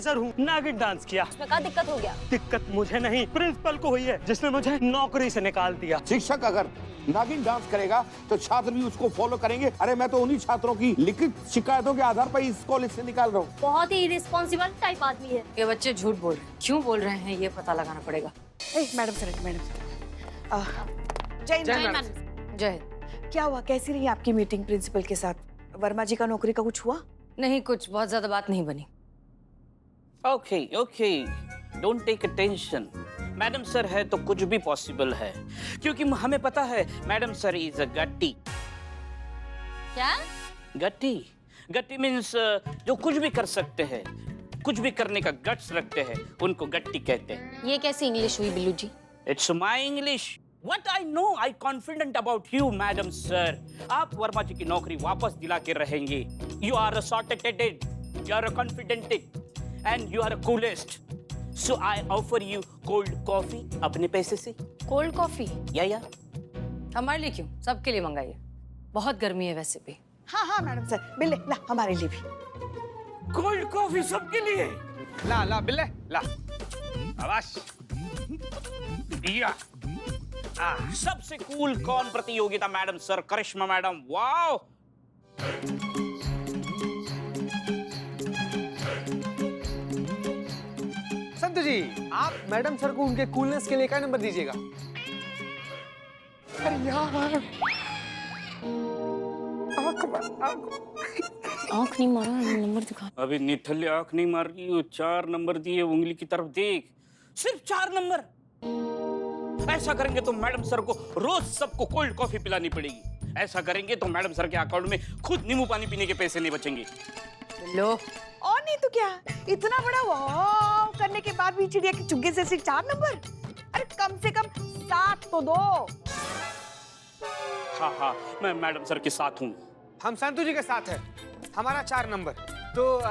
Sir हूँ, नागिन dance किया। उसमें क्या दिक्कत हो गया? दिक्कत मुझे नहीं, प्रिंसिपल को हुई है, जिसने मुझे नौकरी से निकाल दिया। शिक्षक अगर नागिन डांस करेगा तो छात्र भी उसको फॉलो करेंगे। अरे मैं तो उन्हीं छात्रों की लिखित शिकायतों के आधार पर इस कॉलेज से निकाल रहा हूँ। बहुत ही इरेस्पॉन्सिबल टाइप आदमी है। ये बच्चे झूठ बोल रहे हैं, क्यों बोल रहे हैं ये पता लगाना पड़ेगा। मैडम सर, जय मैडम। जय। क्या हुआ, कैसी रही आपकी मीटिंग प्रिंसिपल के साथ? वर्मा जी का नौकरी का कुछ हुआ? नहीं, कुछ बहुत ज्यादा बात नहीं बनी। Okay, don't take tension. Madam sir है तो कुछ भी पॉसिबल है, क्योंकि हमें पता है मैडम सर इज अ गट्टी। क्या? गट्टी मीन्स जो कुछ भी कर सकते हैं, कुछ भी करने का गट्स रखते हैं, उनको गट्टी कहते हैं। ये कैसी इंग्लिश हुई Billu ji? It's my English. What I know, I confident about you, madam sir. आप वर्मा जी की नौकरी वापस दिला के रहेंगे। You are a sorted, you are a confident, and you are a coolest. So I offer you cold coffee अपने पैसे से। Cold coffee? या हमारे लिए क्यों, सबके लिए मंगाइए। बहुत गर्मी है वैसे भी। हाँ मैडम सर, बिल्ले ला, हमारे लिए भी कोल्ड कॉफी सबके लिए। ला बिल्ले ला। आवाज या। सबसे कूल कौन प्रतियोगिता मैडम सर? करिश्मा मैडम। वाओ। संतु जी, आप मैडम सर को उनके कूलनेस के लिए क्या नंबर दीजिएगा? अरे यार, आँख नहीं मारा, नंबर दिखा। अभी निठल्ले आंख नहीं मार रही हो, 4 नंबर दिए, उंगली की तरफ देख। सिर्फ 4 नंबर। ऐसा करेंगे तो मैडम सर को रोज सबको कोल्ड कॉफी पिलानी पड़ेगी। ऐसा करेंगे तो मैडम सर के अकाउंट में खुद नींबू पानी पीने के पैसे नहीं बचेंगे। लो, और नहीं तो क्या, इतना बड़ा वाव करने के बाद भी चिड़िया के चुग्गे से सिर्फ 4 नंबर? अरे कम से कम 7 तो दो। हाँ, मैं मैडम सर के साथ हूँ। हम संतु जी के साथ हैं। हमारा 4 नंबर तो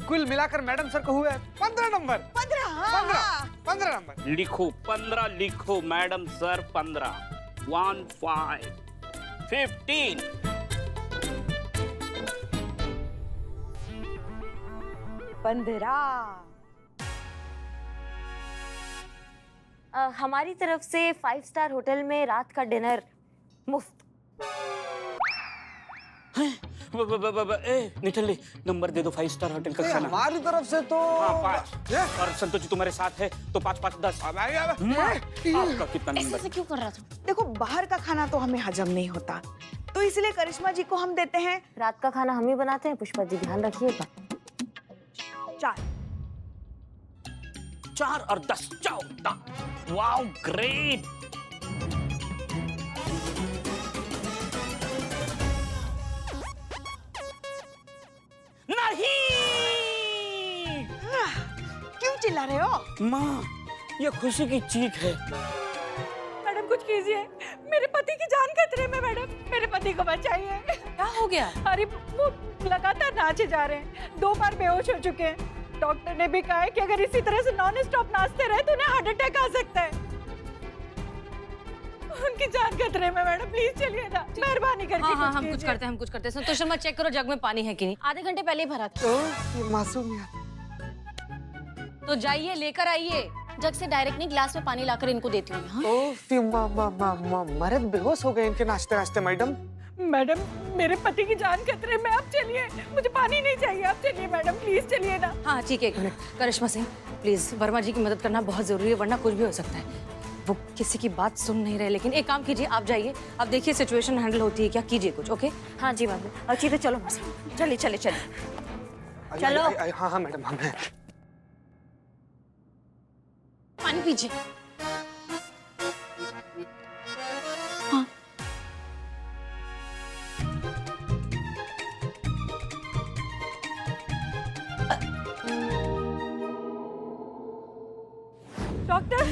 कुल मिलाकर मैडम सर को हुए 15 नंबर। 15 नंबर लिखो, 15 लिखो मैडम सर। 15 1 5 15। हमारी तरफ से 5 स्टार होटल में रात का डिनर मुफ्त। निठल्ले नंबर दे दो 5 स्टार होटल का खाना। हमारी तरफ से तो 5 और संतोष जी तुम्हारे साथ है तो 5 5 10। आपका कितना नंबर? ऐसे क्यों कर रहा था? देखो, बाहर का खाना तो हमें हजम नहीं होता, तो इसलिए करिश्मा जी को हम देते हैं रात का खाना हम ही बनाते हैं। पुष्पा जी ध्यान रखिएगा। 4 और 10 14। Wow, great. नहीं, क्यों चिल्ला रहे हो? माँ, ये खुशी की चीख है। मैडम कुछ कीजिए, मेरे पति की जान खतरे में। मैडम, मेरे पति को बचाइए। क्या हो गया? अरे वो लगातार नाचे जा रहे हैं, 2 बार बेहोश हो चुके हैं। डॉक्टर ने भी कहा है कि अगर इसी तरह से नॉन स्टॉप नाचते रहे तो उन्हें हार्ट अटैक आ सकता है। उनकी जान खतरे में। मैडम प्लीज चलिए ना, मेहरबानी करके। हाँ, हम कुछ करते हैं। संतोष शर्मा, चेक करो जग में पानी है कि नहीं। आधे घंटे पहले ही भरा था। ये मासूम यार। तो जाइए लेकर आइए। जग से डायरेक्ट नहीं, ग्लास में पानी लाकर इनको देती हूँ। मर्द बेहोश हो गए इनके नाचते नाचते। मैडम, मेरे पति की जान खतरे में। आप चलिए, मुझे पानी नहीं चाहिए। आप चलिए मैडम, प्लीज चलिए ना। हाँ ठीक है, 1 मिनट। करिश्मा सिंह, प्लीज वर्मा जी की मदद करना बहुत जरूरी है, वरना कुछ भी हो सकता है। वो किसी की बात सुन नहीं रहे। लेकिन एक काम कीजिए, आप जाइए, आप देखिए सिचुएशन हैंडल होती है क्या, कीजिए कुछ। ओके? हाँ जी मैम। अच्छी तो चलो, चलिए। चलो। हाँ मैडम, हम हैं। पानी पीजिए। डॉक्टर,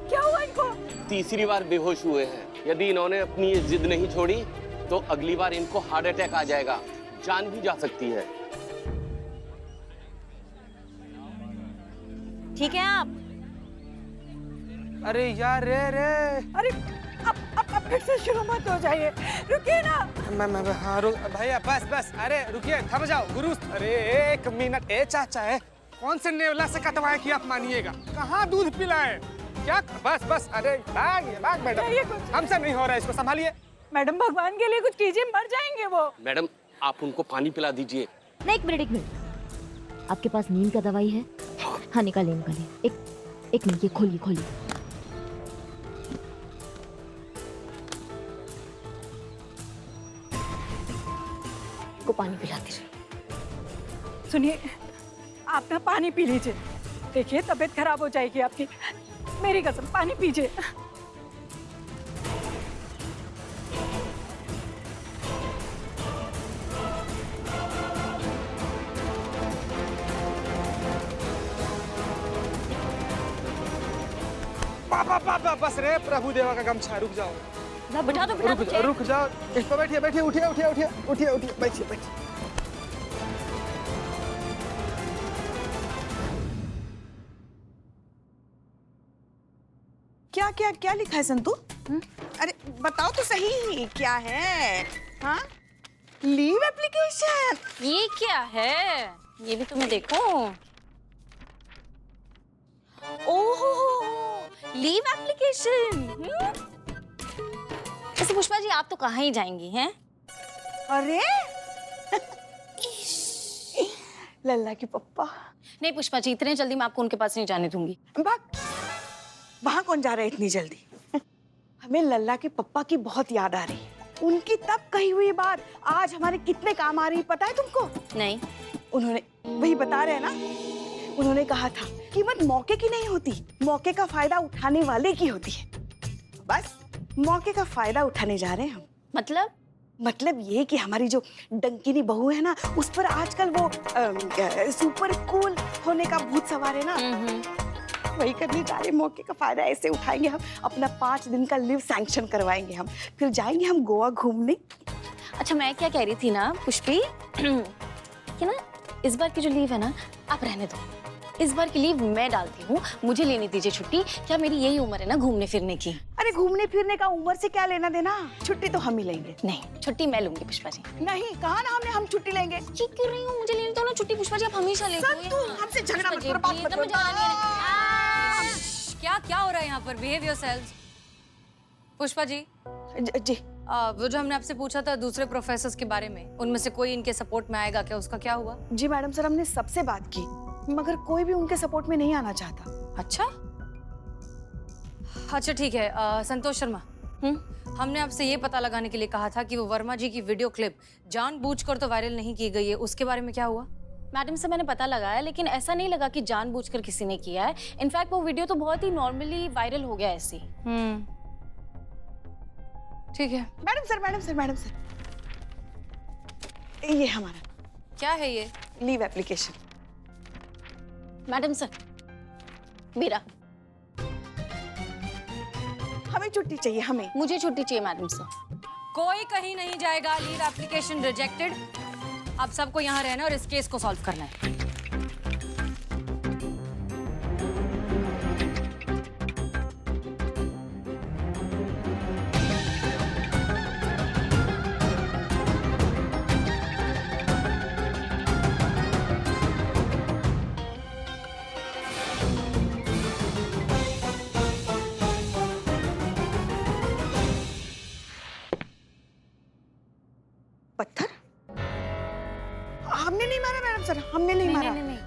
क्या हुआ इनको? तीसरी बार बेहोश हुए हैं। यदि इन्होंने अपनी ये जिद नहीं छोड़ी तो अगली बार इनको हार्ट अटैक आ जाएगा, जान भी जा सकती है। ठीक है आप? अरे यार, रे अरे अब आप फिर से शुरू मत हो जाइए, रुकिए ना। मैं हाँ रुक भैया, बस अरे रुकिए, थम जाओ गुरु। अरे एक मिनट, ए चाचा है कौन से नेवला से कटवाए कि आप मानिएगा? कहाँ दूध पिलाए क्या? बस अरे बैग मैडम, हमसे नहीं हो रहा है, इसको संभालिए। मैडम भगवान के लिए कुछ कीजिए, मर जाएंगे वो। मैडम आप उनको पानी पिला दीजिए। नहीं, एक मिनट। आपके पास नींद का दवाई है? हाँ निकालिए। एक मिनट, ये खोलिए। को पानी पिला दीजिए। सुनिए, आप ना पानी पी लीजिए, देखिए तबीयत खराब हो जाएगी आपकी। मेरी कसम, पानी पीजिए। पापा बस रे प्रभु देवा का गमछा, रुक जाओ। बिठा दो। रुक जाओ, इस पर बैठिए, उठिए, बैठिए। क्या लिखा है संतू? अरे बताओ तो सही, क्या है? हाँ, लीव एप्लीकेशन। ये क्या है? ये भी तुम्हें देखो। ओहो, लीव एप्लीकेशन। वैसे पुष्पा जी आप तो कहाँ ही जाएंगी हैं? अरे लल्ला की पप्पा। नहीं पुष्पा जी, इतने जल्दी मैं आपको उनके पास नहीं जाने दूंगी। वहाँ कौन जा रहा है इतनी जल्दी? हमें लल्ला के पप्पा की बहुत याद आ रही है। उनकी तब कही हुई बात आज हमारे कितने काम आ रही, पता है तुमको? नहीं। उन्होंने, वही बता रहे हैं ना, उन्होंने कहा था कीमत मौके की नहीं होती, मौके का फायदा उठाने वाले की होती है। बस मौके का फायदा उठाने जा रहे हैं हम। मतलब ये कि हमारी जो डंकिनी बहू है ना, उस पर आजकल वो सुपर कूल होने का भूत सवार है ना, वही करने जा रहे। मौके का फायदा ऐसे उठाएंगे हम, अपना 5 दिन का लीव सैंक्शन करवाएंगे हम, फिर जाएंगे हम गोवा घूमने। अच्छा मैं क्या कह रही थी ना पुष्पी कि ना इस बार की जो लीव है ना आप रहने दो, इस बार की लीव मैं डालती हूँ, मुझे लेनी दीजिए छुट्टी। क्या मेरी यही उम्र है ना घूमने फिरने की? अरे घूमने फिरने का उम्र से क्या लेना देना, छुट्टी तो हम ही लेंगे। नहीं छुट्टी मैं लूंगी पुष्पा जी। नहीं, कहा ना हमने हम छुट्टी लेंगे। ठीक क्यों रही हूँ, मुझे लेने दो ना छुट्टी पुष्पा जी, आप हमेशा लेते हो। तू हमसे झगड़ा मत करो, बात मत करो। क्या हो रहा है यहाँ पर? Behave yourselves. पुष्पा जी जी वो जो हमने आपसे पूछा था दूसरे प्रोफेसर्स के बारे में, उनमें से कोई इनके सपोर्ट में आएगा क्या, उसका क्या हुआ? जी मैडम सर, हमने सबसे बात की मगर कोई भी उनके सपोर्ट में नहीं आना चाहता। अच्छा ठीक है। संतोष शर्मा, हमने आपसे ये पता लगाने के लिए कहा था कि वो वर्मा जी की वीडियो क्लिप जानबूझकर तो वायरल नहीं की गई है, उसके बारे में क्या हुआ? मैडम से मैंने पता लगाया लेकिन ऐसा नहीं लगा कि जानबूझकर किसी ने किया है। इनफैक्ट वो वीडियो तो बहुत ही नॉर्मली वायरल हो गया ऐसे। ठीक है। मैडम सर ये हमारा क्या है ये? Leave application. मैडम सर मेरा, हमें छुट्टी चाहिए, हमें। मुझे छुट्टी चाहिए मैडम सर। कोई कहीं नहीं जाएगा, लीव एप्लीकेशन रिजेक्टेड। अब सबको यहाँ रहना और इस केस को सॉल्व करना है। पत्थर? हमने नहीं मारा मैडम सर, हमने नहीं मारा। नहीं।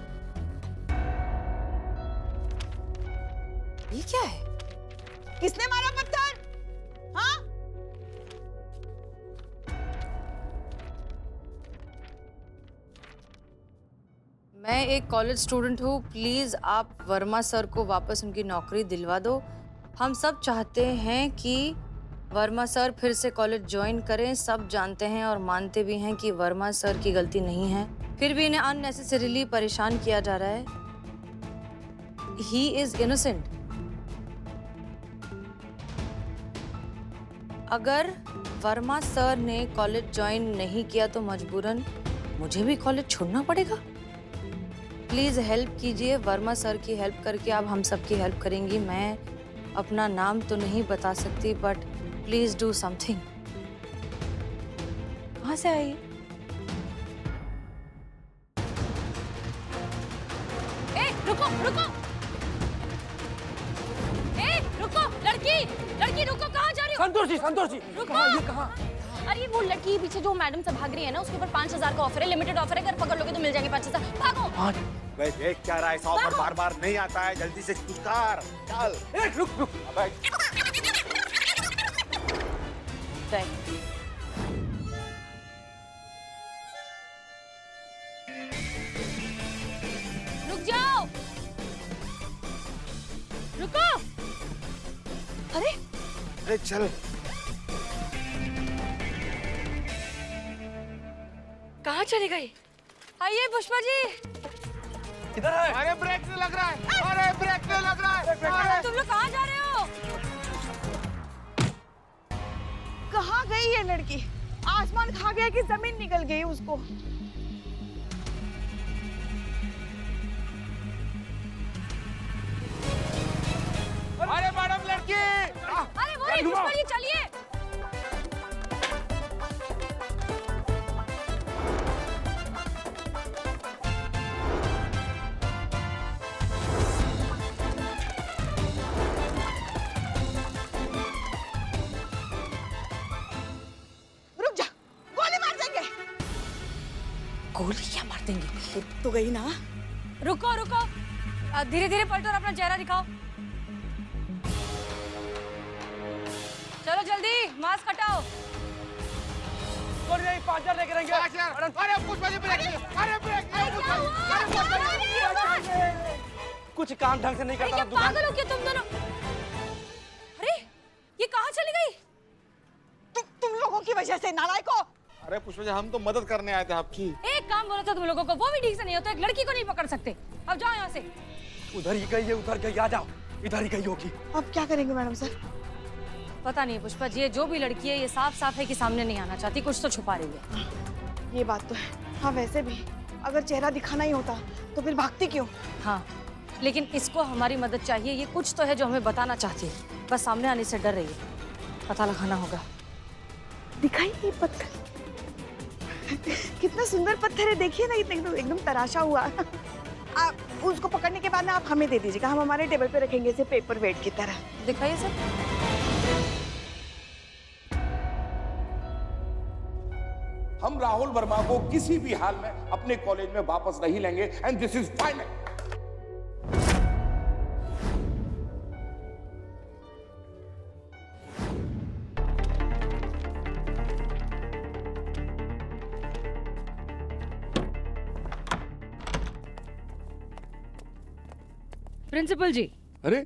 ये क्या है? किसने मारा पत्थर? हाँ? मैं एक कॉलेज स्टूडेंट हूँ, प्लीज आप वर्मा सर को वापस उनकी नौकरी दिलवा दो। हम सब चाहते हैं कि वर्मा सर फिर से कॉलेज ज्वाइन करें। सब जानते हैं और मानते भी हैं कि वर्मा सर की गलती नहीं है, फिर भी इन्हें अननेसेसरीली परेशान किया जा रहा है। He is innocent. अगर वर्मा सर ने कॉलेज ज्वाइन नहीं किया तो मजबूरन मुझे भी कॉलेज छोड़ना पड़ेगा। प्लीज हेल्प कीजिए, वर्मा सर की हेल्प करके आप हम सबकी हेल्प करेंगी। मैं अपना नाम तो नहीं बता सकती बट प्लीज डू समथिंग। कहाँ से आई? रुको रुको, रुको, लड़की रुको, कहाँ जा रही हो? संतोष जी रुको। ये कहाँ? अरे वो लड़की पीछे जो मैडम से भाग रही है ना, उसके ऊपर 5,000 का ऑफर है, लिमिटेड ऑफर है, अगर पकड़ लोगे तो मिल जाएंगे 5,000। भागो। भाई देख क्या रहा है, ऑफर बार बार नहीं आता है, जल्दी से कुछ कर चल। रुक अबे रुक जाओ। रुको। अरे चल। कहाँ चली गई? आइए पुष्पा जी। इधर है। अरे ब्रेक नहीं लग रहा है, अरे ब्रेक नहीं लग रहा है। तुम लोग कहाँ जा रहे हो? कहाँ गई ये लड़की? आसमान खा गया कि जमीन निकल गई उसको? अरे मैडम लड़की। अरे वो नहीं, पुष्पा जी चलिए। रुक जा, गोली मार देंगे। गोली क्या मार देंगे? तो गई ना। रुको रुको, धीरे धीरे पलटो और अपना चेहरा दिखाओ। चलो जल्दी, मास्क हटाओ। और यही 5,000 लेके रहेंगे। अरे पुष्पा जी ब्रेक, अरे ब्रेक। कुछ काम ढंग से नहीं अरे करता क्या दुकान। पागल हो क्या तुम दोनों? अरे ये कहाँ चली गई? तुम लोगों की वजह से, नालायको। अरे पुष्पा जी हम तो मदद करने आए थे आपकी। एक काम बोला था तुम लोगों को, वो भी ठीक से नहीं होता। एक लड़की को नहीं पकड़ सकते। अब जाओ यहाँ से। उधर ही गई है, उधर गई, आ जाओ। इधर ही गई होगी। अब क्या करेंगे मैडम सर? पता नहीं पुष्पा जी, ये जो भी लड़की है ये साफ साफ है कि सामने नहीं आना चाहती, कुछ तो छुपा रही है। ये बात तो है। हाँ वैसे भी अगर चेहरा दिखाना ही होता तो फिर भागती क्यों? हाँ लेकिन इसको हमारी मदद चाहिए। ये कुछ तो है जो हमें बताना चाहती है, बस सामने आने से डर रही है। पता लगाना होगा। दिखाई ये पत्थर कितना सुंदर पत्थर है, देखिए ना, एकदम एकदम तराशा हुआ। आप उसको पकड़ने के बाद ना आप हमें दे दीजिएगा, हम हमारे टेबल पे रखेंगे इसे पेपर वेट की तरह। दिखाइए सर। हम राहुल वर्मा को किसी भी हाल में अपने कॉलेज में वापस नहीं लेंगे and this is final. Principal ji. अरे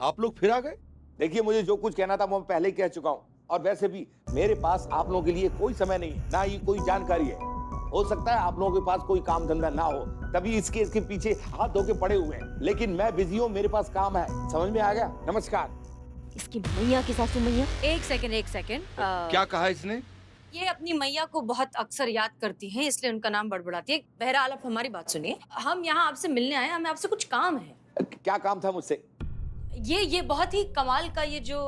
आप लोग फिर आ गए। देखिए मुझे जो कुछ कहना था वो मैं पहले ही कह चुका हूँ, और वैसे भी मेरे पास आप लोगों के लिए कोई समय नहीं, ना ही कोई जानकारी है। हो सकता है आप लोगों के पास कोई काम धंधा ना हो, तभी इस केस के पीछे हाथ धो के पड़े हुए हैं, लेकिन मैं बिजी हूँ, मेरे पास काम है। समझ में आ गया? नमस्कार। इसकी मैया की सासू मैया। एक सेकंड। क्या कहा इसने? ये अपनी मैया को बहुत अक्सर याद करती हैं, इसलिए उनका नाम बड़बड़ाती है। बहरहाल आप हमारी बात सुनिए, हम यहाँ आपसे मिलने आए, हमें आपसे कुछ काम है। क्या काम था मुझसे? ये बहुत ही कमाल का, ये जो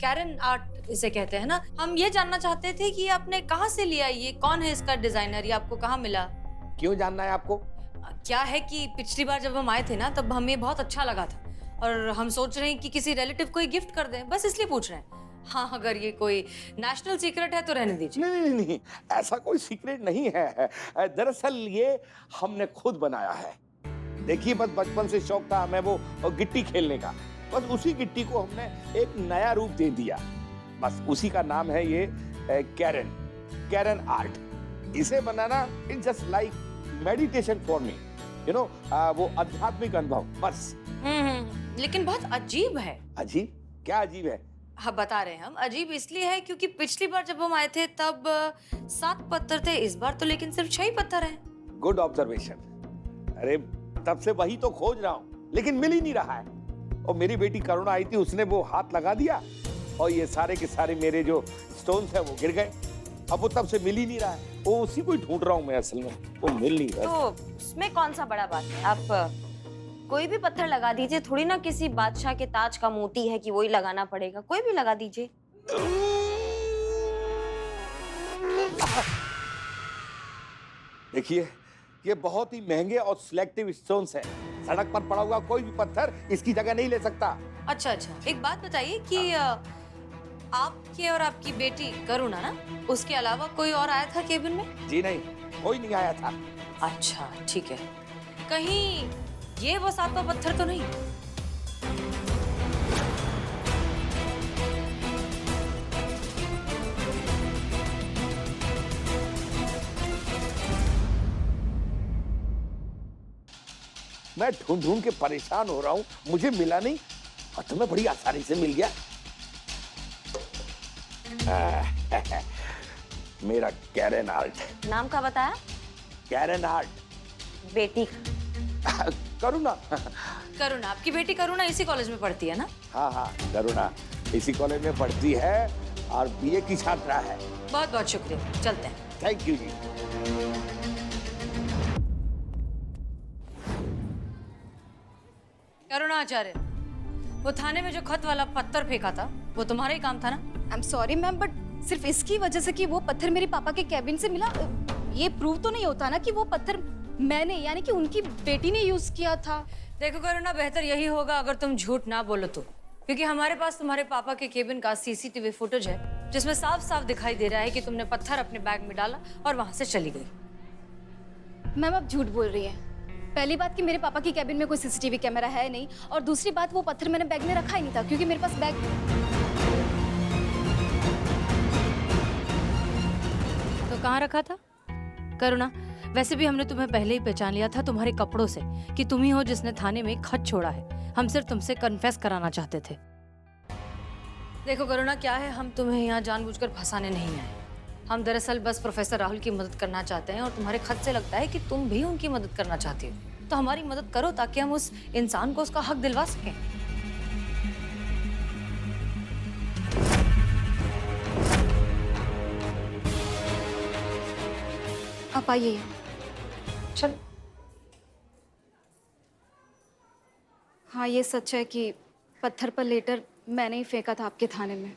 कैरन आर्ट इसे कहते हैं ना, हम ये जानना चाहते थे कि आपने कहाँ से लिया, ये कौन है इसका डिजाइनर, ये आपको कहाँ मिला? क्यों जानना है आपको? क्या है कि पिछली बार जब हम आए थे ना, तब हमें बहुत अच्छा लगा था, और हम सोच रहे हैं कि किसी रिलेटिव को गिफ्ट कर दें, बस इसलिए पूछ रहे हैं। हाँ अगर ये कोई नेशनल सीक्रेट है तो रहने दीजिए। नहीं, ऐसा कोई सीक्रेट नहीं है। दरअसल ये हमने खुद बनाया है। देखिए बस बचपन से शौक था हमें वो गिट्टी खेलने का, बस उसी गिट्टी को हमने एक नया रूप दे दिया, बस उसी का नाम है ये कैरन आर्ट। इसे बनाना it's just like meditation for me, you know, वो आध्यात्मिक अनुभव बस। लेकिन बहुत अजीब है। अजीब? क्या अजीब है? हाँ बता रहे हैं हम, अजीब इसलिए है क्योंकि पिछली बार जब हम आए थे तब 7 पत्थर थे, इस बार तो लेकिन सिर्फ 6 ही पत्थर हैं। Good observation. अरे तब से वही तो खोज रहा हूँ, लेकिन मिल ही नहीं रहा है। और मेरी बेटी करुणा आई थी, उसने वो हाथ लगा दिया और ये सारे के सारे मेरे जो स्टोन्स है वो गिर गए। अब वो तब से मिल ही नहीं रहा है, वो उसी को ही ढूंढ रहा हूँ मैं, असल में वो मिल नहीं रहा। तो उसमें कौन सा बड़ा बात है, आप कोई भी पत्थर लगा दीजिए, थोड़ी ना किसी बादशाह के ताज का मोती है कि वही लगाना पड़ेगा, कोई भी लगा दीजिए। देखिए, ये बहुत ही महंगे और सिलेक्टिव स्टोन्स हैं। सड़क पर पड़ा हुआ कोई भी पत्थर इसकी जगह नहीं ले सकता। अच्छा अच्छा, एक बात बताइए कि आपकी और आपकी बेटी करुणा ना, उसके अलावा कोई और आया था केबिन में? जी नहीं, कोई नहीं आया था। अच्छा ठीक है, कहीं ये वो सातवां पत्थर तो नहीं? मैं ढूंढ ढूंढ के परेशान हो रहा हूँ, मुझे मिला नहीं और तुम्हें बड़ी आसानी से मिल गया। मेरा कैरन आर्ट। नाम का बताया? Karen art. बेटी करुणा। करुणा, आपकी बेटी करुणा इसी कॉलेज में पढ़ती है ना? हाँ हाँ, करुणा इसी कॉलेज में पढ़ती है और बीए की छात्रा है। बहुत बहुत शुक्रिया, चलते हैं। थैंक यू जी। करुणा आचार्य, वो थाने में जो खत वाला पत्थर फेंका था वो तुम्हारा ही काम था ना? I am sorry ma'am, but सिर्फ इसकी वजह से कि वो पत्थर मेरे पापा के कैबिन से मिला, ये प्रूव तो नहीं होता ना कि वो पत्थर मैंने यानी कि उनकी बेटी ने यूज किया था। देखो करुणा, बेहतर यही होगा अगर तुम झूठ ना बोलो तो, क्योंकि हमारे पास तुम्हारे पापा के केबिन का सीसीटीवी फुटेज है जिसमें साफ साफ दिखाई दे रहा है कि तुमने पत्थर अपने बैग में डाला और वहां से चली गई। मैम आप झूठ बोल रही हैं। पहली बात कि मेरे पापा की कैबिन में कोई सीसीटीवी कैमरा है नहीं, और दूसरी बात वो पत्थर मैंने बैग में रखा ही नहीं था क्योंकि मेरे पास बैग। तो कहाँ रखा था? करुणा, वैसे भी हमने तुम्हें पहले ही पहचान लिया था तुम्हारे कपड़ों से कि तुम ही हो जिसने थाने में खत छोड़ा है। हम सिर्फ तुमसे कन्फेस कराना चाहते थे। देखो करुणा, क्या है, हम तुम्हें यहाँ जानबूझकर फंसाने नहीं आए। हम दरअसल बस प्रोफेसर राहुल की मदद करना चाहते हैं और तुम्हारे खत से लगता है कि तुम भी उनकी मदद करना चाहती हो, तो हमारी मदद करो ताकि हम उस इंसान को उसका हक दिलवा सकें। आप आइए। चल। हाँ ये सच है कि पत्थर पर लेटर मैंने ही फेंका था आपके थाने में।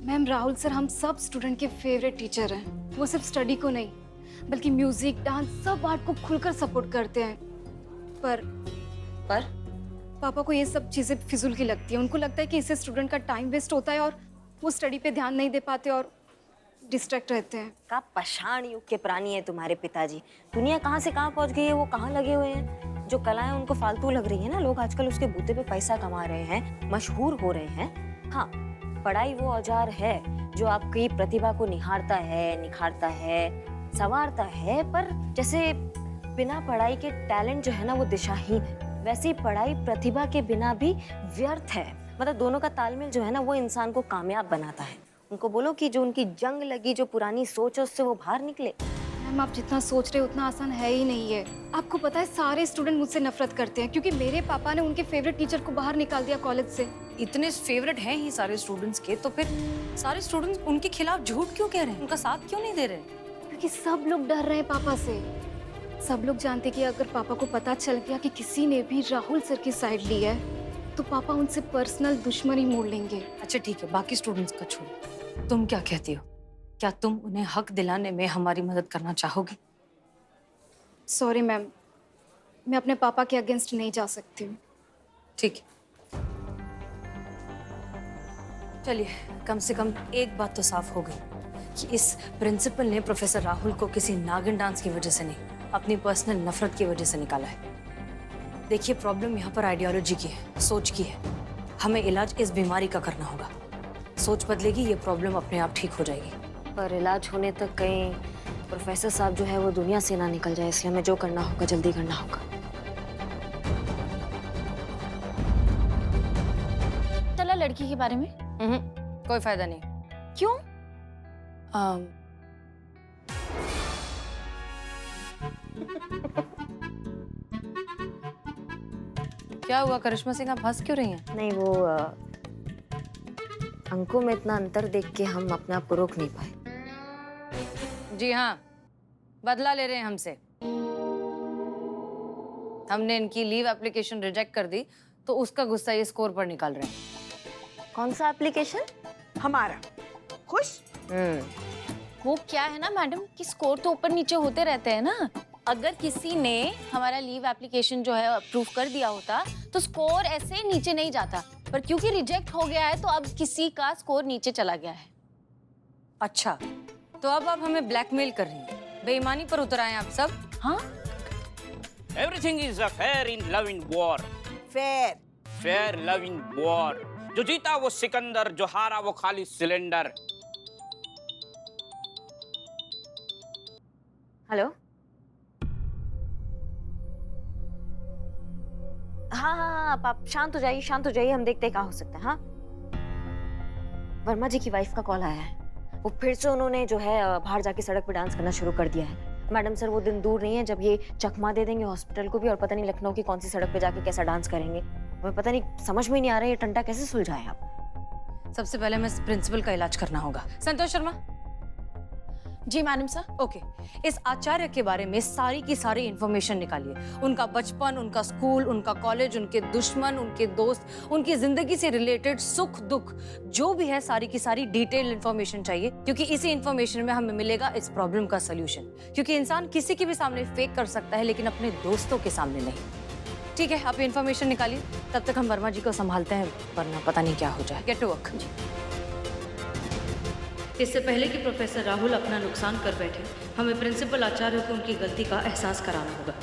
मैम राहुल सर हम सब स्टूडेंट के फेवरेट टीचर हैं। वो सिर्फ स्टडी को नहीं बल्कि म्यूजिक, डांस, सब आर्ट को खुलकर सपोर्ट करते हैं। पर पापा को ये सब चीजें फिजूल की लगती है। उनको लगता है कि इससे स्टूडेंट का टाइम वेस्ट होता है और वो स्टडी पे ध्यान नहीं दे पाते और डिस्ट्रैक्ट रहते हैं। का पाषाण युग के प्राणी है तुम्हारे पिताजी। दुनिया कहाँ से कहाँ पहुँच गई है, वो कहाँ लगे हुए हैं। जो कलाएं उनको फालतू लग रही है ना, लोग आजकल उसके बूते पे पैसा कमा रहे हैं, मशहूर हो रहे हैं। हाँ, पढ़ाई वो औजार है जो आपकी प्रतिभा को निहारता है, निखारता है, संवारता है। पर जैसे बिना पढ़ाई के टैलेंट जो है ना वो दिशाहीन है, वैसे ही पढ़ाई प्रतिभा के बिना भी व्यर्थ है। मतलब दोनों का तालमेल जो है ना वो इंसान को कामयाब बनाता है। उनको बोलो कि जो उनकी जंग लगी जो पुरानी सोच है उससे वो बाहर निकले। मैम आप जितना सोच रहे हो उतना आसान है ही नहीं है। आपको पता है सारे स्टूडेंट मुझसे नफरत करते हैं क्योंकि मेरे पापा ने उनके फेवरेट टीचर को बाहर निकाल दिया कॉलेज से। इतने फेवरेट हैं ही सारे स्टूडेंट्स के, तो फिर सारे स्टूडेंट्स उनके खिलाफ झूठ क्यों कह रहे हैं, उनका साथ क्यों नहीं दे रहे? क्योंकि सब लोग डर रहे हैं पापा से। सब लोग जानते कि अगर पापा को पता चल गया कि किसी ने भी राहुल सर की साइड ली है तो पापा उनसे पर्सनल दुश्मनी मोड़ लेंगे। अच्छा ठीक है, बाकी स्टूडेंट्स का छोड़ो, तुम क्या कहती हो? क्या तुम उन्हें हक दिलाने में हमारी मदद करना चाहोगी? सॉरी मैम, मैं अपने पापा के अगेंस्ट नहीं जा सकती हूँ। ठीक है, चलिए कम से कम एक बात तो साफ हो गई कि इस प्रिंसिपल ने प्रोफेसर राहुल को किसी नागिन डांस की वजह से नहीं, अपनी पर्सनल नफरत की वजह से निकाला है। देखिए प्रॉब्लम यहाँ पर आइडियोलॉजी की है, सोच की है। हमें इलाज इस बीमारी का करना होगा। सोच बदलेगी, ये प्रॉब्लम अपने आप ठीक हो जाएगी। पर इलाज होने तक कहीं प्रोफेसर साहब जो है वो दुनिया से ना निकल जाए, इसलिए हमें जो करना होगा जल्दी करना होगा। चला लड़की के बारे में? कोई फायदा नहीं। क्यों? क्या हुआ करिश्मा सिंह, आप हंस क्यों रही हैं? नहीं वो अंकों में इतना अंतर देख के हम अपने आप को रोक नहीं पाए। जी हाँ, बदला ले रहे हैं हमसे। हमने इनकी लीव एप्लीकेशन रिजेक्ट कर दी तो उसका गुस्सा ये स्कोर पर निकाल रहे हैं। कौन सा एप्लीकेशन? हमारा। खुश? वो क्या है ना मैडम कि स्कोर तो ऊपर नीचे होते रहते हैं ना। अगर किसी ने हमारा लीव एप्लीकेशन जो है अप्रूव कर दिया होता तो स्कोर ऐसे नीचे नहीं जाता, पर क्योंकि रिजेक्ट हो गया है तो अब किसी का स्कोर नीचे चला गया है। अच्छा, तो अब आप हमें ब्लैकमेल कर रही हैं, बेईमानी पर उतर आए आप सब। हाँ, everything is a fair in love in war. Fair love in war. जो जीता वो सिकंदर, जो हारा वो खाली सिलेंडर। हेलो, हाँ, आप शांत हो जाइए, शांत हो जाइए, हम देखते हैं क्या हो सकता है। हाँ, वर्मा जी की वाइफ का कॉल आया है। वो फिर से उन्होंने जो है बाहर जाके सड़क पे डांस करना शुरू कर दिया है। मैडम सर, वो दिन दूर नहीं है जब ये चकमा दे देंगे हॉस्पिटल को भी, और पता नहीं लखनऊ की कौन सी सड़क पे जाके कैसा डांस करेंगे। हमें पता नहीं, समझ में नहीं आ रहा है ये टंटा कैसे सुलझाए आप। सबसे पहले हमें प्रिंसिपल का इलाज करना होगा। संतोष शर्मा। जी मैडम सर। ओके, इस आचार्य के बारे में सारी की सारी इंफॉर्मेशन निकालिए। उनका बचपन, उनका स्कूल, उनका कॉलेज, उनके दुश्मन, उनके दोस्त, उनकी जिंदगी से रिलेटेड सुख दुख जो भी है, सारी की सारी डिटेल इंफॉर्मेशन चाहिए, क्योंकि इसी इंफॉर्मेशन में हमें मिलेगा इस प्रॉब्लम का सोल्यूशन। क्योंकि इंसान किसी के भी सामने फेक कर सकता है लेकिन अपने दोस्तों के सामने नहीं। ठीक है, आप इंफॉर्मेशन निकालिए, तब तक हम वर्मा जी को संभालते हैं, वरना पता नहीं क्या हो जाए। Get to work. इससे पहले कि प्रोफेसर राहुल अपना नुकसान कर बैठे, हमें प्रिंसिपल आचार्य को उनकी गलती का एहसास कराना होगा।